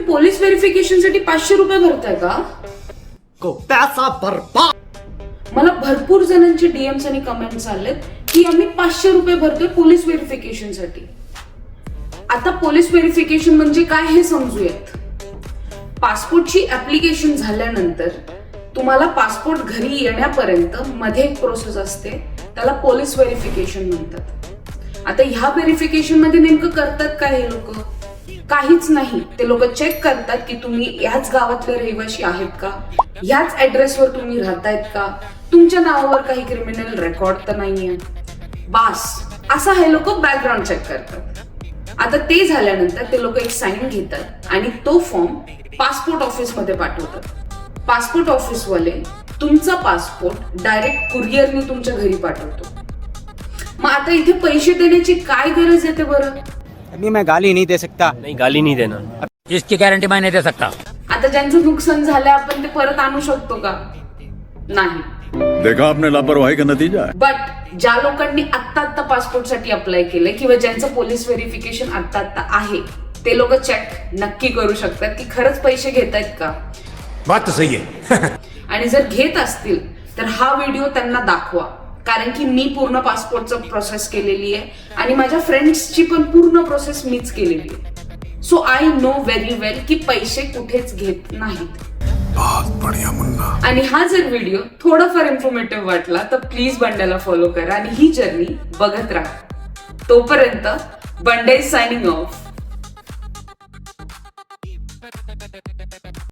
Police verification साठी 500 रुपये भरताय का? पैसा बर्बाद. मला भरपूर जणांचे डीएम्स आणि कमेंट्स आलेत की आम्ही 500 रुपये भरतोय पोलीस व्हेरिफिकेशन साठी. आता पोलीस व्हेरिफिकेशन म्हणजे काय हे समजूयात. पासपोर्टची ऍप्लिकेशन झाल्यानंतर तुम्हाला पासपोर्ट घरी येण्यापर्यंत मध्ये एक प्रोसेस असते, त्याला पोलीस व्हेरिफिकेशन म्हणतात. आता ह्या व्हेरिफिकेशन मध्ये नेमकं करतात काय हे लोक? काहीच नाही. ते लोक चेक करतात की तुम्ही याच गावातले रहिवासी आहेत का, याच ऍड्रेसवर तुम्ही राहतायत का, तुमच्या नावावर काही क्रिमिनल रेकॉर्ड तर नाहीये, बास असा हे लोक बॅकग्राऊंड चेक करतात. आता ते झाल्यानंतर ते लोक एक साईन घेतात आणि तो फॉर्म पासपोर्ट ऑफिस मध्ये पाठवतात. पासपोर्ट ऑफिस वाले तुमचा पासपोर्ट डायरेक्ट कुरिअरने तुमच्या घरी पाठवतो. मग आता इथे पैसे देण्याची काय गरज येते बरं? अभी मैं गाली नहीं दे सकता. नहीं, गाली नहीं देना. इसकी गारंटी मैं नहीं दे सकता. आता ज्यांचं नुकसान झालं आपण ते परत आणू शकतो का? नाही. देखा आपने लापरवाही का नतीजा है. बट ज्या लोकांनी आत्ता पासपोर्ट साठी अप्लाय केलंय किंवा ज्यांचं पोलीस व्हेरिफिकेशन आत्ता आहे ते लोक चेक नक्की करू शकतात की खरंच पैसे घेतायत का. बात तो सही है. आणि जर घेत असतील तर हा व्हिडिओ त्यांना दाखवा, कारण की मी पूर्ण पासपोर्टचं प्रोसेस केलेली आहे आणि माझ्या फ्रेंड्सची पण पूर्ण प्रोसेस मीच केलेली आहे. सो आय नो व्हेरी वेल की पैसे कुठेच घेत नाहीत. आणि हा जर व्हिडिओ थोडाफार इन्फॉर्मेटिव्ह वाटला तर प्लीज बंड्याला फॉलो करा आणि ही जर्नी बघत राहा. तोपर्यंत बंडे इज सायनिंग ऑफ.